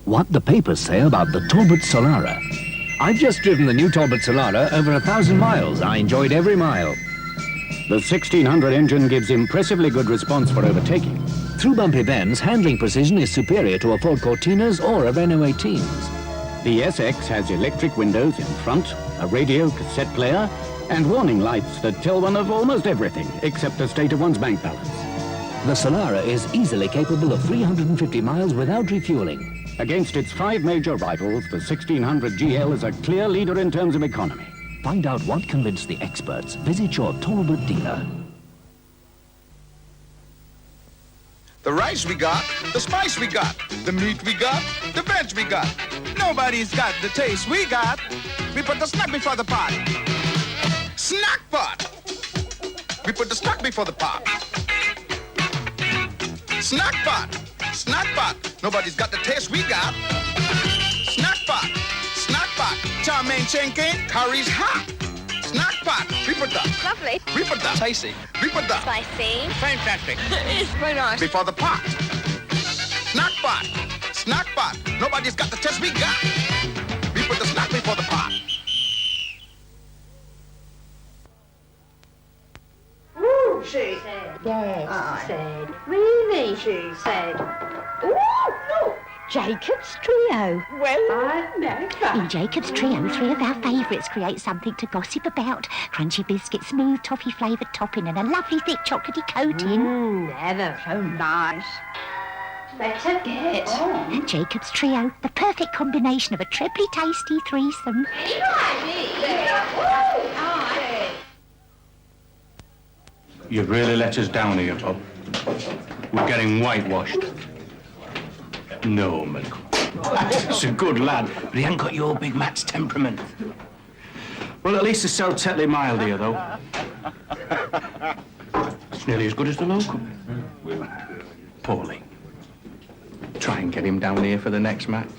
what the papers say about the Talbot Solara. I've just driven the new Talbot Solara over 1,000 miles. I enjoyed every mile. The 1600 engine gives impressively good response for overtaking. Through bumpy bends, handling precision is superior to a Ford Cortinas or a Renault 18s. The SX has electric windows in front, a radio cassette player, and warning lights that tell one of almost everything, except the state of one's bank balance. The Solara is easily capable of 350 miles without refueling. Against its 5 major rivals, the 1600 GL is a clear leader in terms of economy. Find out what convinced the experts. Visit your Talbot dealer. The rice we got, the spice we got, the meat we got, the veg we got. Nobody's got the taste we got. We put the snack before the pot. Snack pot. We put the snack before the pot. Snack pot. Snack pot. Nobody's got the taste we got. Snack pot. Snack pot. Chow mein chinking, curry's hot. Snack pot. We put the... Lovely. We put the... Tasty. We put the... Spicy. Fantastic. It's very nice. Before the pot. Snack pot. Snack pot. Nobody's got the taste we got. We put the snack before the pot. Ooh, she said. Yes, she said. Really, she said. Ooh, look. Jacob's Trio. Well, I never. In Jacob's Trio, 3 of our favourites create something to gossip about. Crunchy biscuit, smooth toffee-flavoured topping and a lovely thick chocolatey coating. Never so nice. Better get. And Jacob's Trio, the perfect combination of a trebly tasty threesome. You've really let us down here, Bob. We're getting whitewashed. No, Malcolm. He's a good lad, but he ain't got your big Matt's temperament. Well, at least it's so tetly mild here, though. It's nearly as good as the local. Poorly. Try and get him down here for the next match.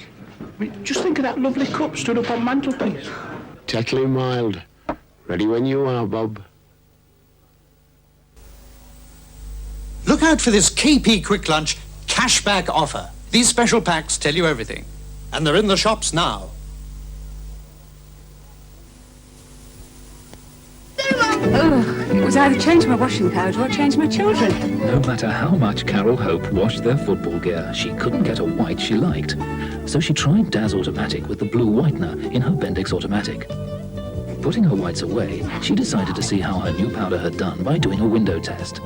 I mean, just think of that lovely cup stood up on mantelpiece. Tetly mild. Ready when you are, Bob. Look out for this KP Quick Lunch cashback offer. These special packs tell you everything. And they're in the shops now. It was either change my washing powder or change my children. No matter how much Carol Hope washed their football gear, she couldn't get a white she liked. So she tried Daz Automatic with the blue whitener in her Bendix Automatic. Putting her whites away, she decided to see how her new powder had done by doing a window test.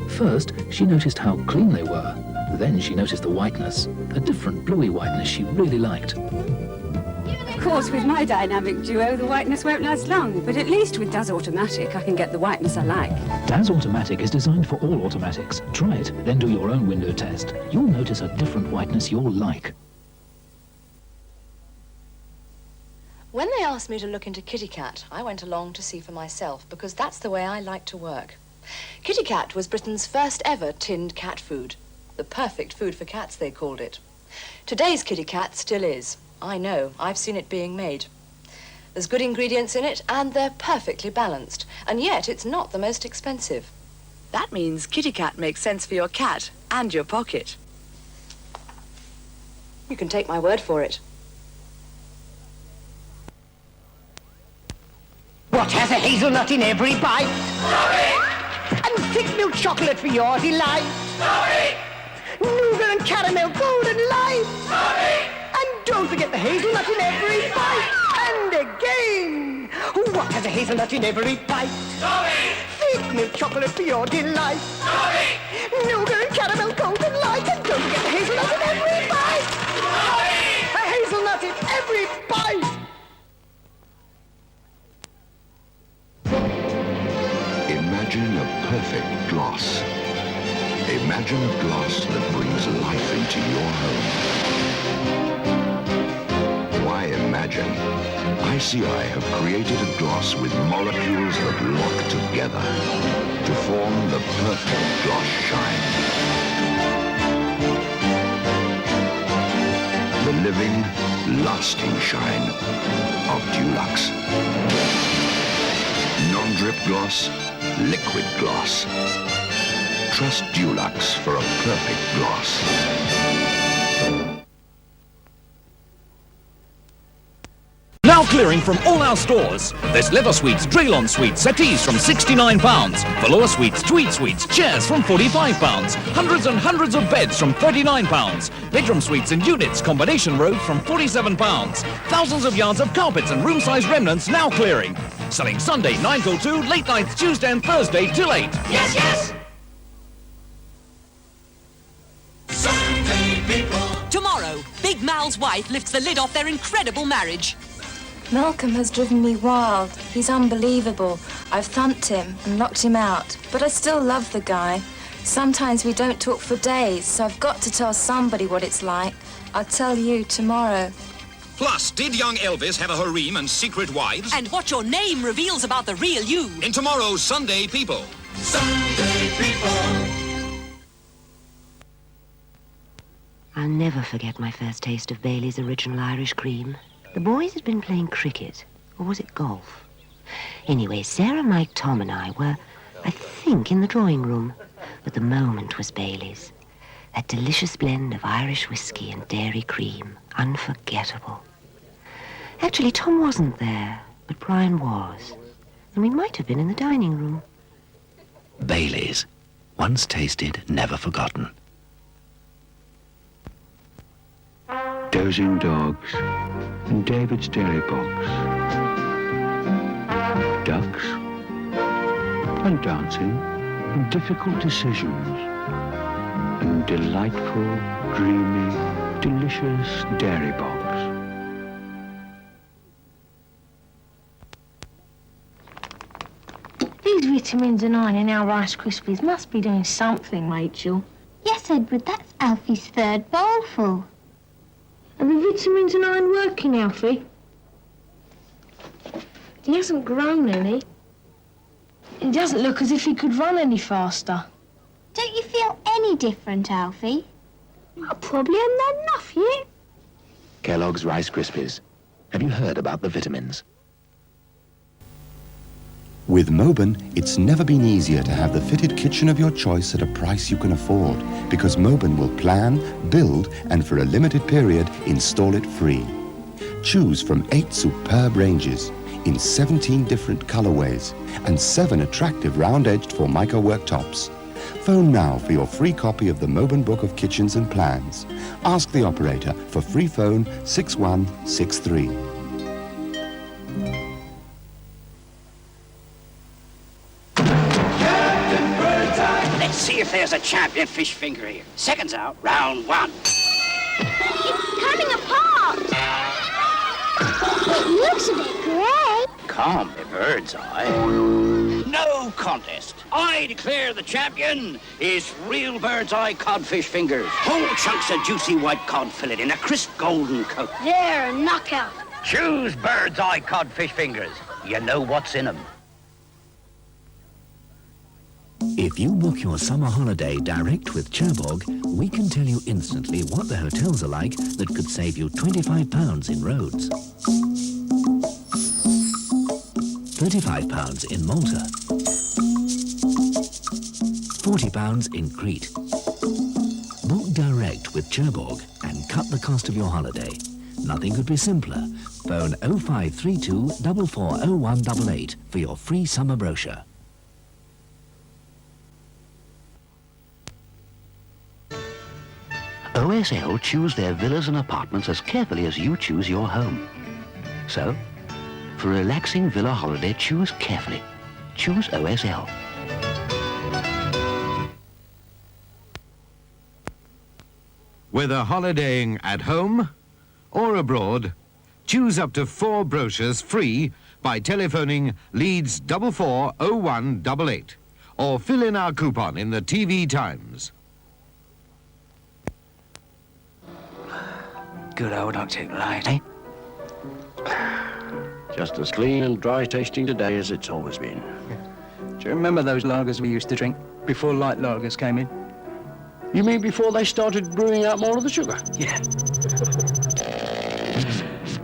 First, she noticed how clean they were. Then she noticed the whiteness, a different bluey whiteness she really liked. Of course, with my dynamic duo, the whiteness won't last long, but at least with Daz Automatic, I can get the whiteness I like. Daz Automatic is designed for all automatics. Try it, then do your own window test. You'll notice a different whiteness you'll like. When they asked me to look into Kitty Cat, I went along to see for myself, because that's the way I like to work. Kitty Cat was Britain's first ever tinned cat food. The perfect food for cats, they called it. Today's Kitty Cat still is. I know, I've seen it being made. There's good ingredients in it, and they're perfectly balanced. And yet, it's not the most expensive. That means Kitty Cat makes sense for your cat and your pocket. You can take my word for it. What has a hazelnut in every bite? Sorry! And thick milk chocolate for your delight. Sorry! Nougat and caramel golden light. Sorry! And don't forget the hazelnut in every bite. And again. What has a hazelnut in every bite? Sorry! Thick milk chocolate for your delight. Sorry! Nougat and caramel golden light. And don't forget the hazelnut in every bite. Sorry! A hazelnut in every bite. Imagine a perfect gloss. Imagine a gloss that brings life into your home. Why imagine? ICI have created a gloss with molecules that lock together to form the perfect gloss shine. The living, lasting shine of Dulux. Non-drip gloss, liquid gloss. Trust Dulux for a perfect gloss. Now clearing from all our stores. There's leather suites, Draylon suites, settees from £69. Velour suites, tweed suites, chairs from £45. Hundreds and hundreds of beds from £39. Bedroom suites and units, combination robes from £47. Thousands of yards of carpets and room-size remnants now clearing. Selling Sunday 9 till 2, late nights Tuesday and Thursday till 8. Yes, yes! Tomorrow, Big Mal's wife lifts the lid off their incredible marriage. Malcolm has driven me wild. He's unbelievable. I've thumped him and locked him out, but I still love the guy. Sometimes we don't talk for days, so I've got to tell somebody what it's like. I'll tell you tomorrow. Plus, did young Elvis have a harem and secret wives? And what your name reveals about the real you. In tomorrow's Sunday People. Sunday People. I'll never forget my first taste of Bailey's Original Irish Cream. The boys had been playing cricket, or was it golf? Anyway, Sarah, Mike, Tom and I were, I think, in the drawing room. But the moment was Bailey's. That delicious blend of Irish whiskey and dairy cream. Unforgettable. Actually, Tom wasn't there, but Brian was. And we might have been in the dining room. Bailey's. Once tasted, never forgotten. Dozing dogs and David's dairy box. Ducks and dancing and difficult decisions and delightful, dreamy, delicious dairy box. These vitamins and iron in our Rice Krispies must be doing something, Rachel. Yes, Edward, that's Alfie's third bowlful. Are the vitamins and iron working, Alfie? He hasn't grown any. He doesn't look as if he could run any faster. Don't you feel any different, Alfie? I probably haven't had enough yet. Kellogg's Rice Krispies. Have you heard about the vitamins? With Moben, it's never been easier to have the fitted kitchen of your choice at a price you can afford, because Moben will plan, build, and for a limited period, install it free. Choose from 8 superb ranges in 17 different colorways and 7 attractive round-edged Formica worktops. Phone now for your free copy of the Moben Book of Kitchens and Plans. Ask the operator for free phone 6163. Let's see if there's a champion fish finger here. Seconds out, round 1. It's coming apart! It looks a bit grey. Calm me, bird's eye. No contest. I declare the champion is real bird's eye codfish fingers. Whole chunks of juicy white cod fillet in a crisp golden coat. They're a knockout. Choose bird's eye codfish fingers. You know what's in them. If you book your summer holiday direct with Cherbourg, we can tell you instantly what the hotels are like that could save you £25 in Rhodes, £35 in Malta, £40 in Crete. Book direct with Cherbourg and cut the cost of your holiday. Nothing could be simpler. Phone 0532 440188 for your free summer brochure. OSL choose their villas and apartments as carefully as you choose your home. So, for a relaxing villa holiday, choose carefully. Choose OSL. Whether holidaying at home or abroad, choose up to 4 brochures free by telephoning Leeds 440188 or fill in our coupon in the TV Times. Good old Arctic light, eh? Just as clean and dry tasting today as it's always been. Do you remember those lagers we used to drink before light lagers came in? You mean before they started brewing out more of the sugar? Yeah.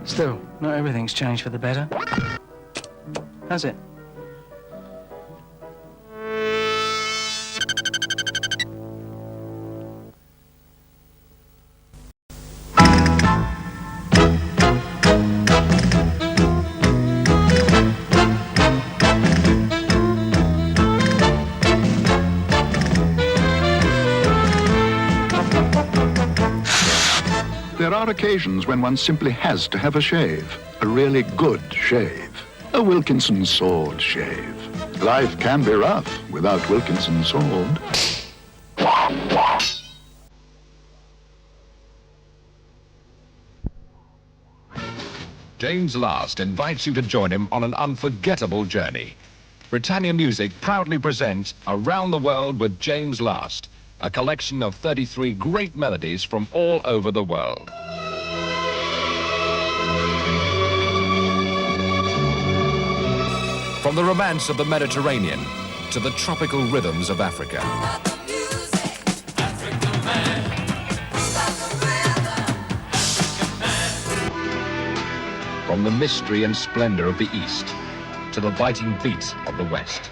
Still, not everything's changed for the better. Has it? There are occasions when one simply has to have a shave. A really good shave. A Wilkinson sword shave. Life can be rough without Wilkinson sword. James Last invites you to join him on an unforgettable journey. Britannia Music proudly presents Around the World with James Last, a collection of 33 great melodies from all over the world. From the romance of the Mediterranean to the tropical rhythms of Africa. From the mystery and splendor of the East to the biting beat of the West.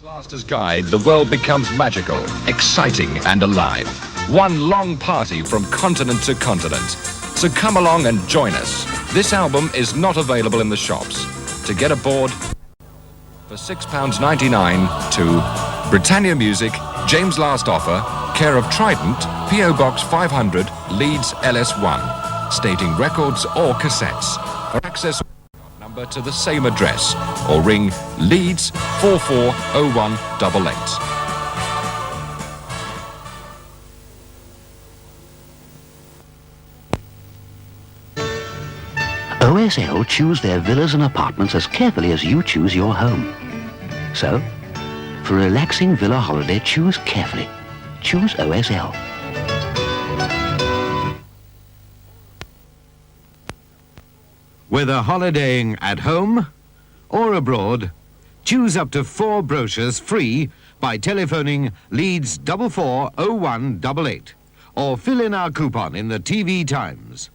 Laster's guide, the world becomes magical, exciting and alive. One long party from continent to continent. So come along and join us. This album is not available in the shops. To get aboard for £6.99 to Britannia Music, James Last Offer, care of Trident, P.O. Box 500, Leeds LS1, stating records or cassettes. For access number to the same address or ring Leeds 440188. OSL choose their villas and apartments as carefully as you choose your home. So, for a relaxing villa holiday, choose carefully. Choose OSL. Whether holidaying at home or abroad, choose up to 4 brochures free by telephoning Leeds 440188 or fill in our coupon in the TV Times.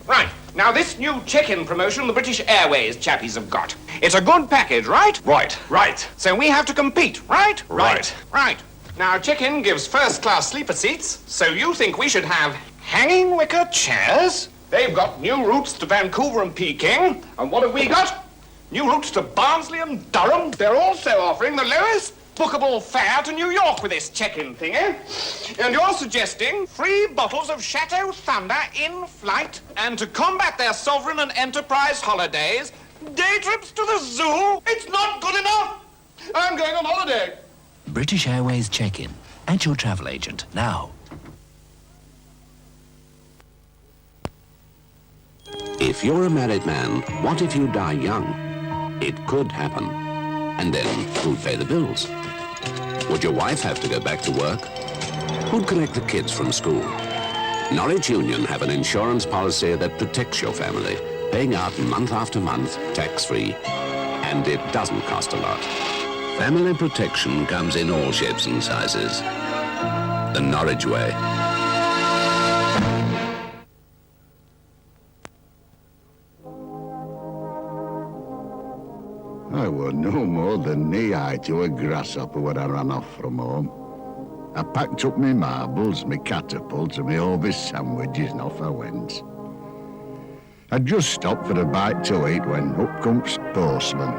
Right, now this new check-in promotion the British Airways chappies have got. It's a good package, right? Right. Right. So we have to compete, right? Right. Right. Now check-in gives first-class sleeper seats, so you think we should have hanging wicker chairs? They've got new routes to Vancouver and Peking. And what have we got? New routes to Barnsley and Durham. They're also offering the lowest bookable fare to New York with this check-in thing, eh? And you're suggesting free bottles of Chateau Thunder in flight, and to combat their sovereign and enterprise holidays, day trips to the zoo? It's not good enough! I'm going on holiday. British Airways check-in. At your travel agent now. If you're a married man, what if you die young? It could happen. And then, who'd pay the bills? Would your wife have to go back to work? Who'd collect the kids from school? Norwich Union have an insurance policy that protects your family, paying out month after month, tax-free. And it doesn't cost a lot. Family protection comes in all shapes and sizes. The Norwich way. I were no more than knee-high to a grasshopper when I ran off from home. I packed up me marbles, me catapult, and me Ovis sandwiches, and off I went. I just stopped for a bite to eat when up comes postman.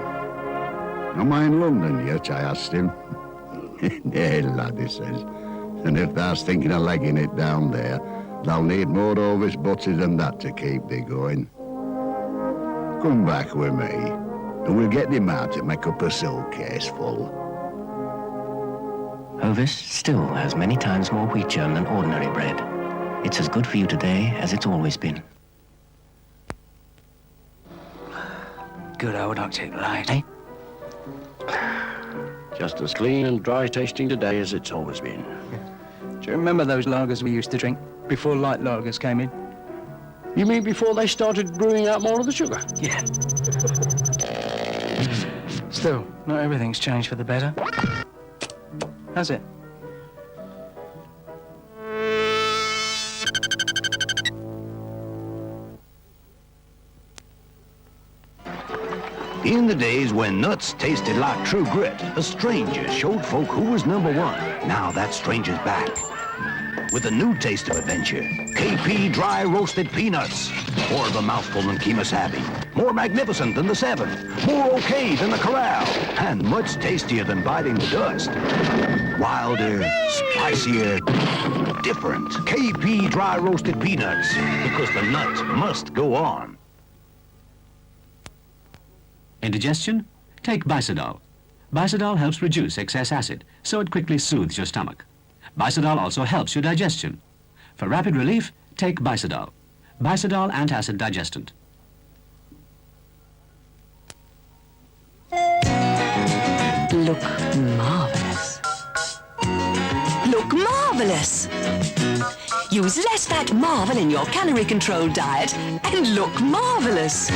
Am I in London yet? I asked him. Nay, lad, he says. And if thou's thinking of legging it down there, they'll need more Ovis butter than that to keep thee going. Come back with me, and we'll get him out to make up a silk case full. Ovis still has many times more wheat germ than ordinary bread. It's as good for you today as it's always been. Good old Arctic light, eh? Just as clean and dry tasting today as it's always been. Do you remember those lagers we used to drink before light lagers came in? You mean before they started brewing out more of the sugar? Yeah. Still, not everything's changed for the better. Has it? In the days when nuts tasted like true grit, a stranger showed folk who was #1. Now that stranger's back with a new taste of adventure. KP dry roasted peanuts. More of a mouthful than Kemosabe. More magnificent than the 7. More okay than the Corral. And much tastier than biting the dust. Wilder, spicier, different. KP dry roasted peanuts. Because the nut must go on. Indigestion? Take Bicidol. Bicidol helps reduce excess acid, so it quickly soothes your stomach. Bicidol also helps your digestion. For rapid relief, take Bicidol. Bicidol antacid digestant. Look marvellous. Look marvellous. Use less fat Marvel in your calorie-controlled diet and look marvellous.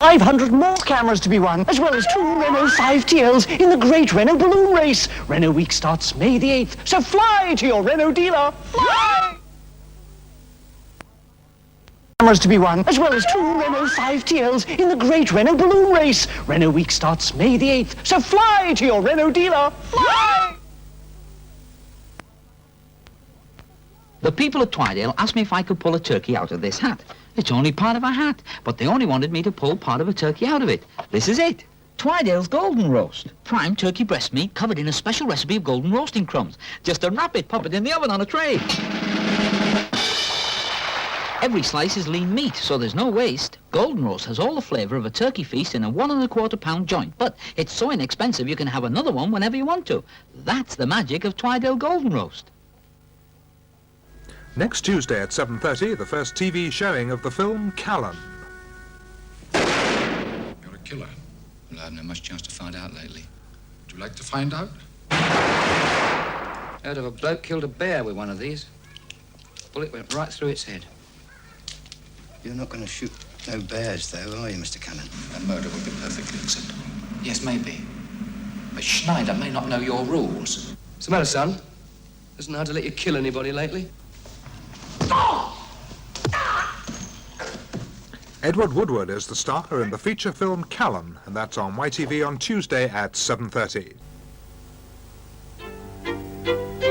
500 more cameras to be won, as well as 2 Renault 5TLs in the Great Renault Balloon Race. Renault Week starts May the 8th, so fly to your Renault dealer. Fly! Cameras to be won, as well as 2 Renault 5TLs in the Great Renault Balloon Race. Renault Week starts May the 8th, so fly to your Renault dealer. Fly! The people at Twydale asked me if I could pull a turkey out of this hat. It's only part of a hat, but they only wanted me to pull part of a turkey out of it. This is it. Twydale's Golden Roast. Prime turkey breast meat covered in a special recipe of golden roasting crumbs. Just unwrap it, pop it in the oven on a tray. Every slice is lean meat, so there's no waste. Golden Roast has all the flavour of a turkey feast in a 1 1/4 pound joint, but it's so inexpensive you can have another one whenever you want to. That's the magic of Twydale Golden Roast. Next Tuesday at 7:30, the first TV showing of the film Callan. You're a killer. Well, I haven't had much chance to find out lately. Would you like to find out? Heard of a bloke killed a bear with one of these. Bullet went right through its head. You're not going to shoot no bears, though, are you, Mr. Cannon? A murder would be perfectly acceptable. Yes, maybe. But Schneider may not know your rules. What's the matter, son? Doesn't know how to let you kill anybody lately? Edward Woodward is the star in the feature film Callan, and that's on YTV on Tuesday at 7:30.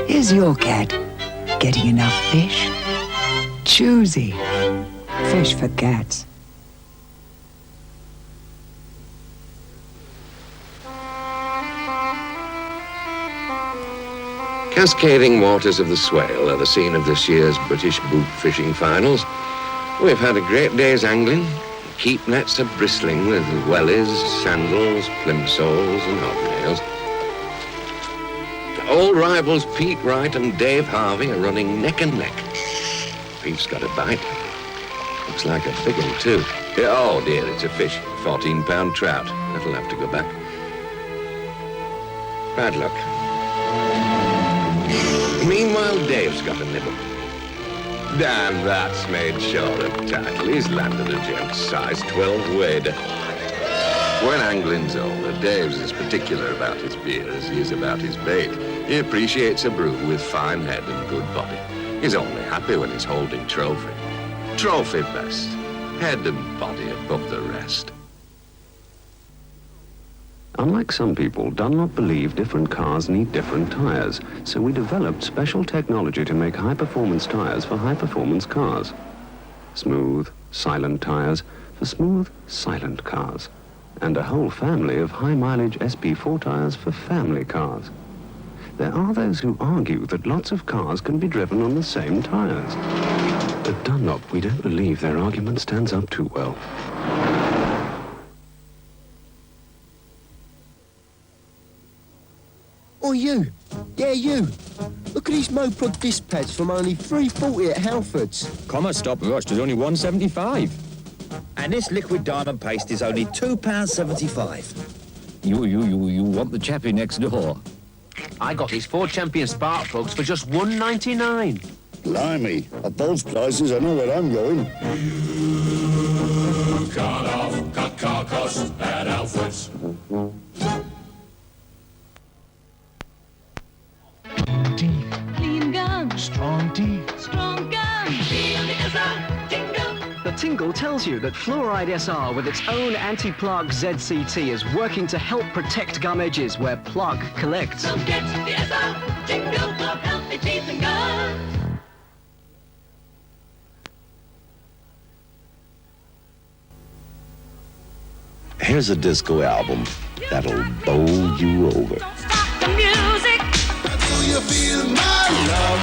Is your cat getting enough fish? Choosy. Fish for cats. Cascading waters of the Swale are the scene of this year's British boot fishing finals. We've had a great day's angling. Keep nets are bristling with wellies, sandals, plimsolls and hobnails. Old rivals Pete Wright and Dave Harvey are running neck and neck. Pete's got a bite. Looks like a big one too. Oh dear, it's a fish. 14-pound trout. That'll have to go back. Bad luck. Meanwhile, Dave's got a nibble. Damn, that's made sure of tackle. He's landed a gent size 12 wader. When angling's over, Dave's as particular about his beer as he is about his bait. He appreciates a brew with fine head and good body. He's only happy when he's holding trophy. Trophy best. Head and body above the rest. Unlike some people, Dunlop believe different cars need different tyres, so we developed special technology to make high-performance tyres for high-performance cars. Smooth, silent tyres for smooth, silent cars. And a whole family of high-mileage SP4 tyres for family cars. There are those who argue that lots of cars can be driven on the same tyres. At Dunlop, we don't believe their argument stands up too well. Oh, you. Yeah, you. Look at these Mopod disc pads from only $3.40 at Halfords. Come on, stop rush. There's only $1.75. And this liquid diamond paste is only £2.75. You want the chappie next door? I got these Ford Champion spark plugs for just $1.99. Blimey, at those prices, I know where I'm going. Cut car costs at Halfords. Clean gun. Strong teeth. Strong gun. Feel the jingle. The tingle tells you that Fluoride SR with its own anti-plaque ZCT is working to help protect gum edges where plaque collects. So get the SR jingle for healthy teeth and gums. Here's a disco album that'll bowl you over. The music. Do you feel my love?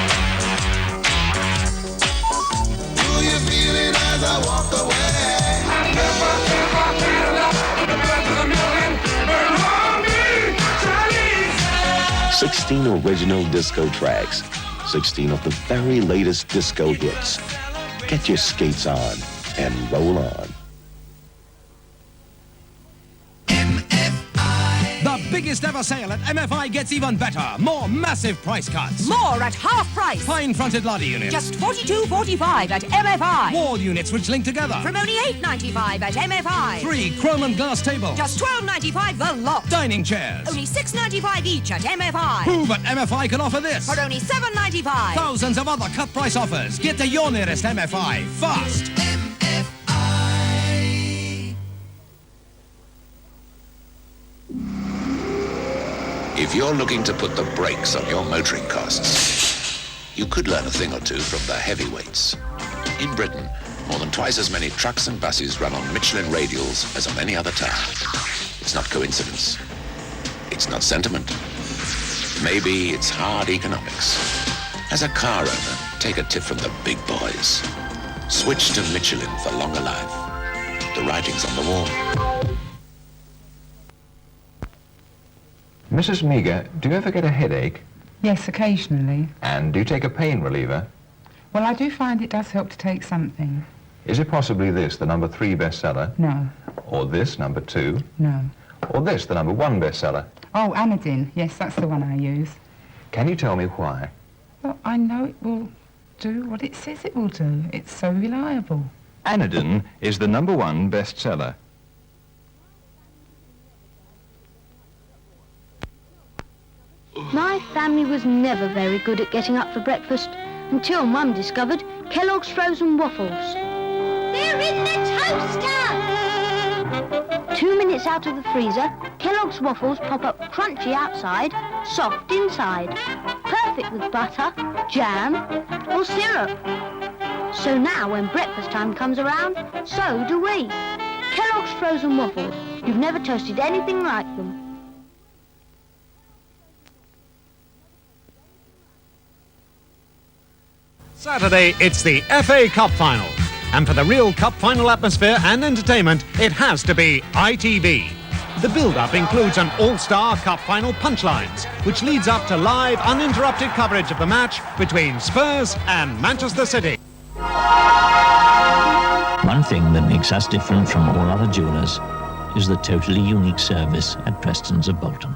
Do you feel it as I walk away? I never had enough. The breath of a million burn on me, Charlie. 16 original disco tracks. 16 of the very latest disco hits. Get your skates on and roll on. The biggest ever sale at MFI gets even better. More massive price cuts. More at half price. Pine-fronted ladder units. Just $42.45 at MFI. Wall units which link together. From only $8.95 at MFI. 3 chrome and glass tables. Just $12.95 the lot. Dining chairs. Only $6.95 each at MFI. Who but MFI can offer this? For only $7.95. Thousands of other cut price offers. Get to your nearest MFI fast. If you're looking to put the brakes on your motoring costs, you could learn a thing or two from the heavyweights. In Britain, more than twice as many trucks and buses run on Michelin radials as on any other tire. It's not coincidence. It's not sentiment. Maybe it's hard economics. As a car owner, take a tip from the big boys. Switch to Michelin for longer life. The writing's on the wall. Mrs. Meager, do you ever get a headache? Yes, occasionally. And do you take a pain reliever? Well, I do find it does help to take something. Is it possibly this, the number 3 bestseller? No. Or this, number 2? No. Or this, the number 1 bestseller? Oh, Anodin. Yes, that's the one I use. Can you tell me why? Well, I know it will do what it says it will do. It's so reliable. Anodin is the number 1 bestseller. My family was never very good at getting up for breakfast until Mum discovered Kellogg's frozen waffles. They're in the toaster! 2 minutes out of the freezer, Kellogg's waffles pop up crunchy outside, soft inside. Perfect with butter, jam, or syrup. So now when breakfast time comes around, so do we. Kellogg's frozen waffles. You've never toasted anything like them. Saturday, it's the FA Cup Final. And for the real Cup Final atmosphere and entertainment, it has to be ITV. The build-up includes an all-star Cup Final punchlines, which leads up to live, uninterrupted coverage of the match between Spurs and Manchester City. One thing that makes us different from all other jewellers is the totally unique service at Preston's of Bolton.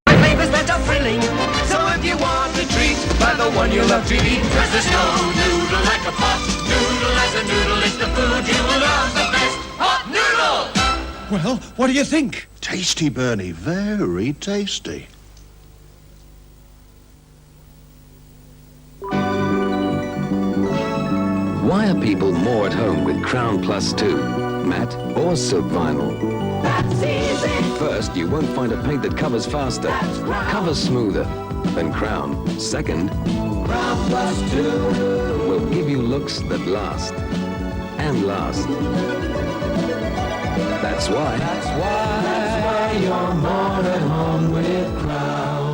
My flavor's better filling, so if you want a treat, buy the one you love to eat. 'Cause there's no noodle like a pot noodle. As a noodle, it's the food you will love the best. Hot noodle! Well, what do you think? Tasty, Bernie, very tasty. Why are people more at home with Crown Plus 2, matte or silk vinyl? That's easy! First, you won't find a paint that covers faster, covers smoother than Crown. Second, Crown Plus 2 will give you looks that last and last. That's why you're more at home with Crown.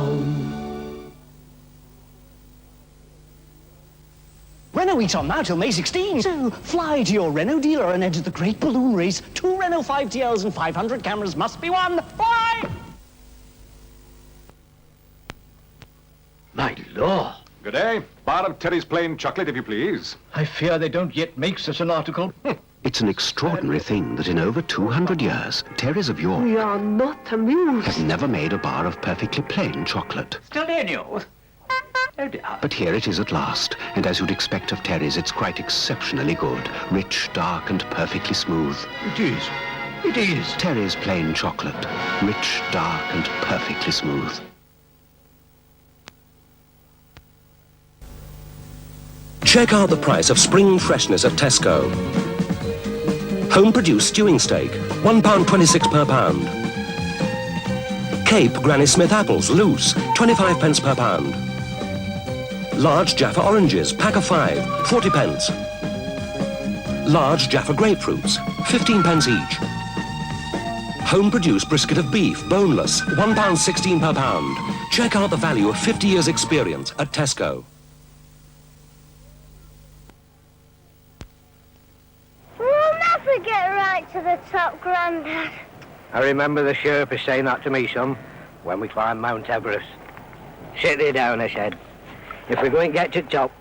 Renault Week's on now till May 16. So fly to your Renault dealer and enter the great balloon race. 2 Renault 5TLs and 500 cameras must be won. Fly! My lord. Good day. Bar of Terry's plain chocolate, if you please. I fear they don't yet make such an article. It's an extraordinary thing that in over 200 years, Terry's of York We are not amused. have never made a bar of perfectly plain chocolate. Still in you? Oh dear. But here it is at last, and as you'd expect of Terry's, it's quite exceptionally good. Rich, dark, and perfectly smooth. It is. It is. Terry's plain chocolate. Rich, dark, and perfectly smooth. Check out the price of spring freshness at Tesco. Home-produced stewing steak, £1.26 per pound. Cape Granny Smith apples, loose, 25 pence per pound. Large Jaffa oranges, pack of 5, 40 pence. Large Jaffa grapefruits, 15 pence each. Home-produced brisket of beef, boneless, £1.16 per pound. Check out the value of 50 years' experience at Tesco. We'll never get right to the top, Grandad. I remember the Sherpa saying that to me, son, when we climbed Mount Everest. Sit thee down, I said. If we're going to get to the top,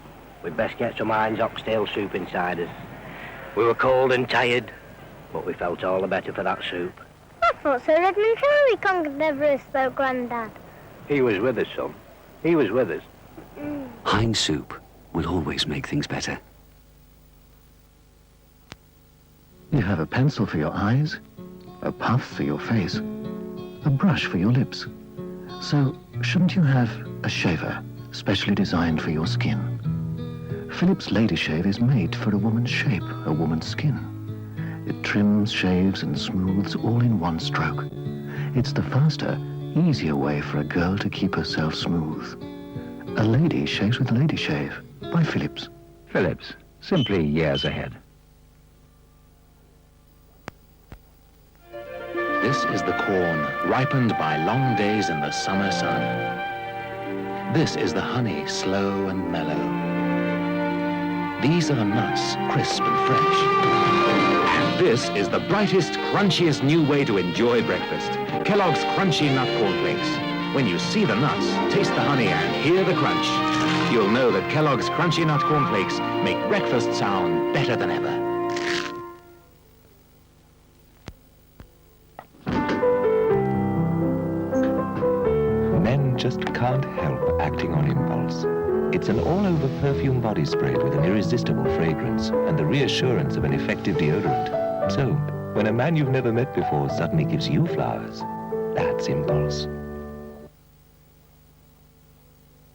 we'd best get some Heinz oxtail soup inside us. We were cold and tired, but we felt all the better for that soup. I thought Sir Edmund Hillary conquered Everest, though, Grandad. He was with us, son. He was with us. Heinz soup will always make things better. You have a pencil for your eyes, a puff for your face, a brush for your lips. So, shouldn't you have a shaver specially designed for your skin? Philips Lady Shave is made for a woman's shape, a woman's skin. It trims, shaves, and smooths all in one stroke. It's the faster, easier way for a girl to keep herself smooth. A lady shaves with Lady Shave by Philips. Philips, simply years ahead. This is the corn, ripened by long days in the summer sun. This is the honey, slow and mellow. These are the nuts, crisp and fresh. And this is the brightest, crunchiest new way to enjoy breakfast. Kellogg's Crunchy Nut Cornflakes. When you see the nuts, taste the honey, and hear the crunch, you'll know that Kellogg's Crunchy Nut Cornflakes make breakfast sound better than ever. Men just can't help acting on impulse. It's an all-over perfume body spray with an irresistible fragrance and the reassurance of an effective deodorant. So, when a man you've never met before suddenly gives you flowers, that's impulse.